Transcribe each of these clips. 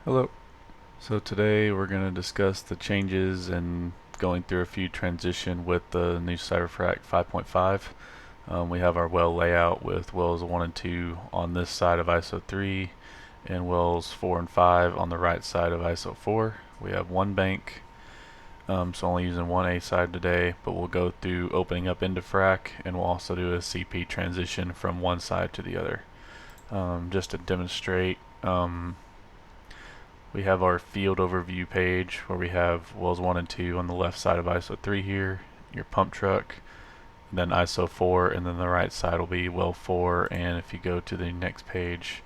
Hello. So today we're going to discuss the changes and going through a few transition with the new CyberFrac 5.5. We have our well layout with wells 1 and 2 on this side of ISO 3 and wells 4 and 5 on the right side of ISO 4. We have one bank, so only using one A side today, but we'll go through opening up into frac, and we'll also do a CP transition from one side to the other. Just to demonstrate, we have our field overview page where we have wells 1 and 2 on the left side of ISO 3 here, your pump truck, then ISO 4, and then the right side will be well 4, and if you go to the next page,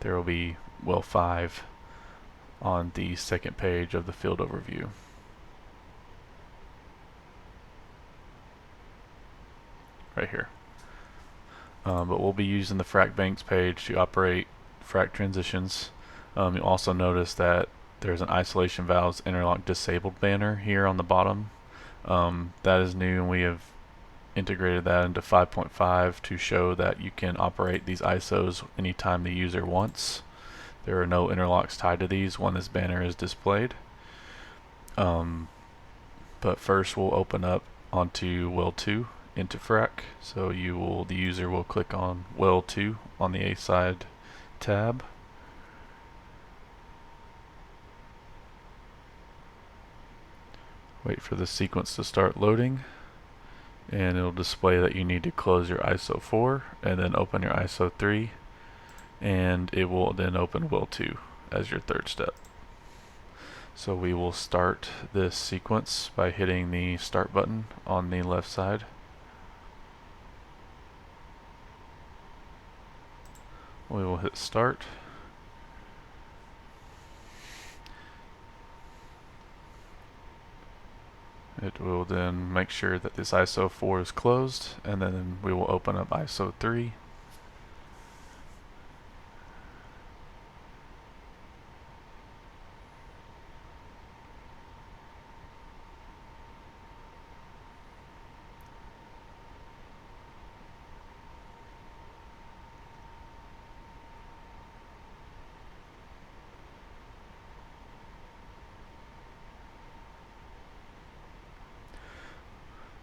there will be well 5 on the second page of the field overview. Right here. But we'll be using the frac banks page to operate frac transitions. You'll also notice that there's an isolation valves interlock disabled banner here on the bottom. That is new, and we have integrated that into 5.5 to show that you can operate these ISOs anytime the user wants. There are no interlocks tied to these when this banner is displayed. But first we'll open up onto well 2 into frac. So the user will click on well 2 on the A side tab. Wait for the sequence to start loading, and it'll display that you need to close your ISO 4 and then open your ISO 3, and it will then open well 2 as your third step. So we will start this sequence by hitting the start button on the left side. We will hit start. It will then make sure that this ISO 4 is closed, and then we will open up ISO 3.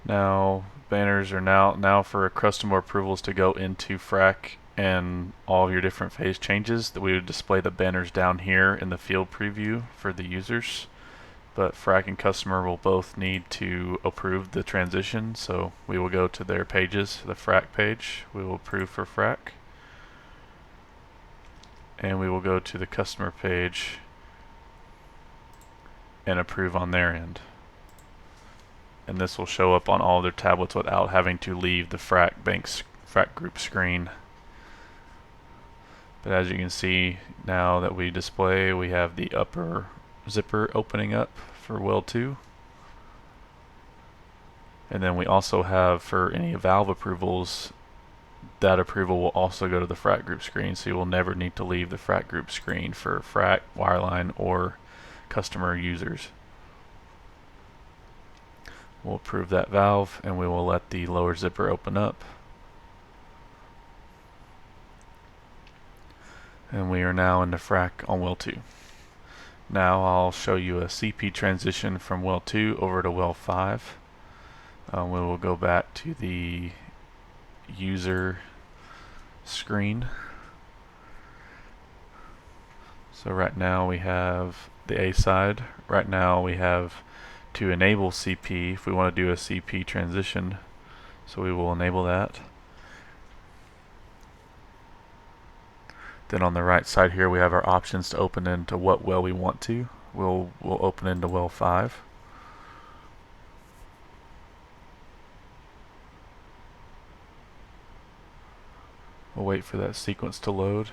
Now banners are now for customer approvals to go into frac and all of your different phase changes, that we would display the banners down here in the field preview for the users. But frac and customer will both need to approve the transition, so we will go to their pages, the frac page, we will approve for frac, and we will go to the customer page and approve on their end. And this will show up on all their tablets without having to leave the frac group screen. But as you can see, now that we display, we have the upper zipper opening up for well 2. And then we also have, for any valve approvals, that approval will also go to the frac group screen, so you will never need to leave the frac group screen for frac, wireline, or customer users. We'll approve that valve, and we will let the lower zipper open up. And we are now in the frac on well 2. Now I'll show you a CP transition from well 2 over to well 5. We will go back to the user screen. So right now we have the A side. Right now we have to enable CP if we want to do a CP transition. So we will enable that. Then on the right side here we have our options to open into what well we want to. We'll open into well 5. We'll wait for that sequence to load.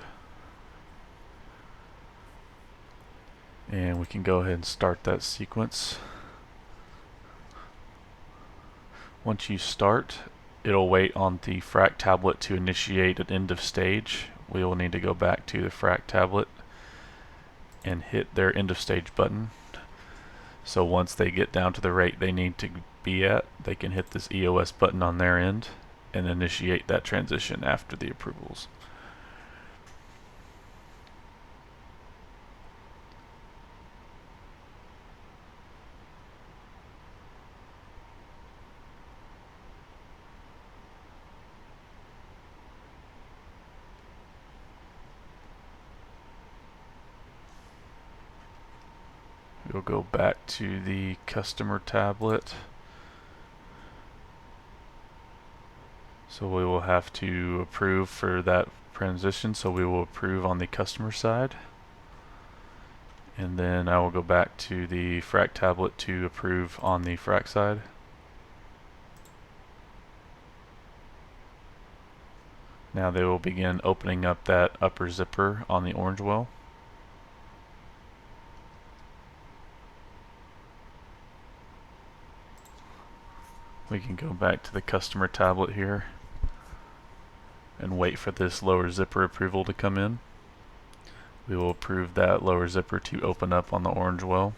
And we can go ahead and start that sequence. Once you start, it'll wait on the frac tablet to initiate an end of stage. We will need to go back to the frac tablet and hit their end of stage button. So once they get down to the rate they need to be at, they can hit this EOS button on their end and initiate that transition after the approvals. We'll go back to the customer tablet. So we will have to approve for that transition, so we will approve on the customer side. And then I will go back to the frac tablet to approve on the frac side. Now they will begin opening up that upper zipper on the orange well. We can go back to the customer tablet here and wait for this lower zipper approval to come in. We will approve that lower zipper to open up on the orange well.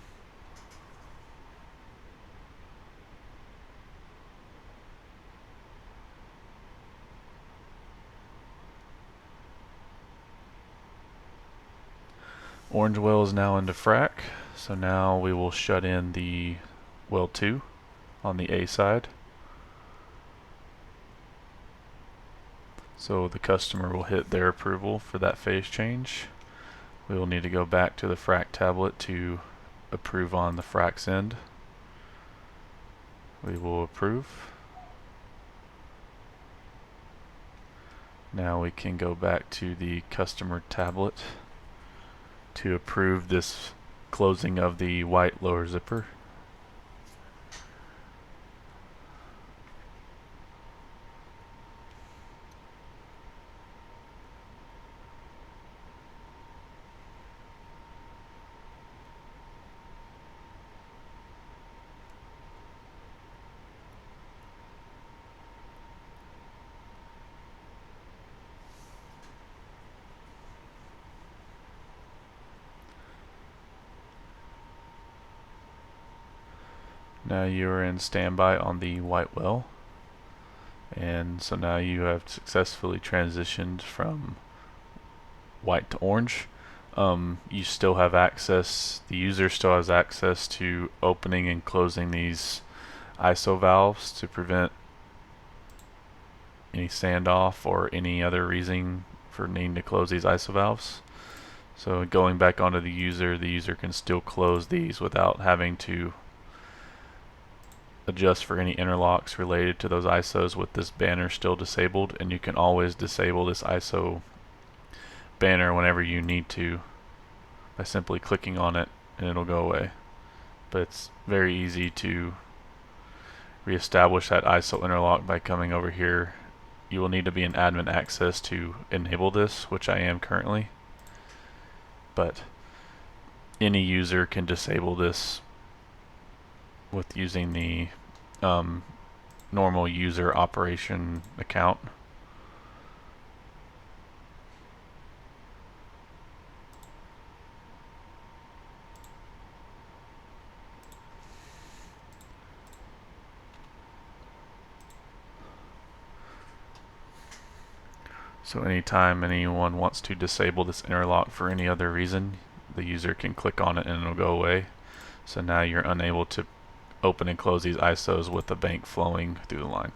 Orange well is now into frac, so now we will shut in the well 2 on the A side. So the customer will hit their approval for that phase change. We will need to go back to the frac tablet to approve on the frac's end. We will approve. Now we can go back to the customer tablet to approve this closing of the white lower zipper. Now you are in standby on the white well, and so now you have successfully transitioned from white to orange. You still have access, the user still has access to opening and closing these ISO valves to prevent any sand off or any other reason for needing to close these ISO valves. So going back onto the user can still close these without having to adjust for any interlocks related to those ISOs with this banner still disabled, and you can always disable this ISO banner whenever you need to by simply clicking on it and it'll go away. But it's very easy to reestablish that ISO interlock by coming over here. You will need to be in admin access to enable this, which I am currently, but any user can disable this with using the normal user operation account. So anytime anyone wants to disable this interlock for any other reason, the user can click on it and it'll go away. So now you're unable to open and close these ISOs with the bank flowing through the line.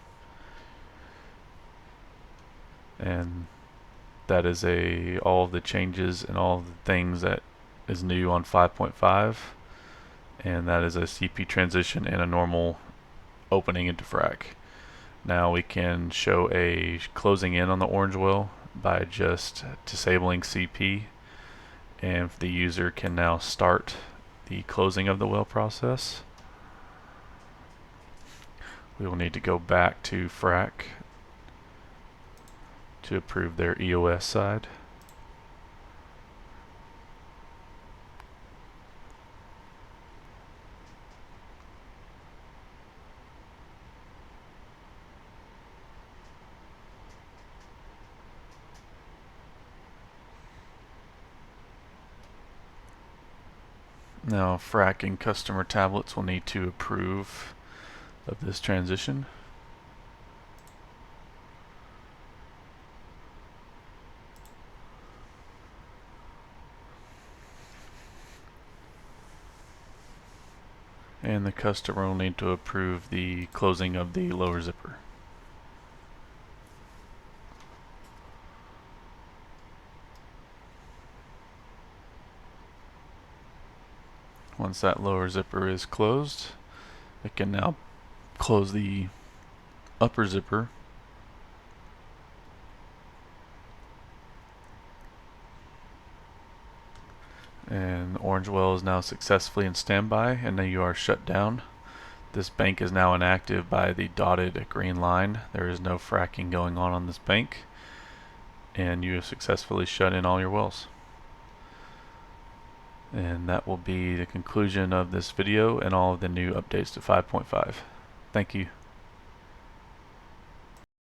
And that is all of the changes and all of the things that is new on 5.5, and that is a CP transition and a normal opening into frac. Now we can show a closing in on the orange well by just disabling CP, and the user can now start the closing of the well process. We will need to go back to frac to approve their EOS side. Now frac and customer tablets will need to approve of this transition. And the customer will need to approve the closing of the lower zipper. Once that lower zipper is closed, I can now close the upper zipper, and the orange well is now successfully in standby, and now you are shut down. This bank is now inactive by the dotted green line. There is no fracking going on this bank, and you have successfully shut in all your wells. And that will be the conclusion of this video and all of the new updates to 5.5. Thank you.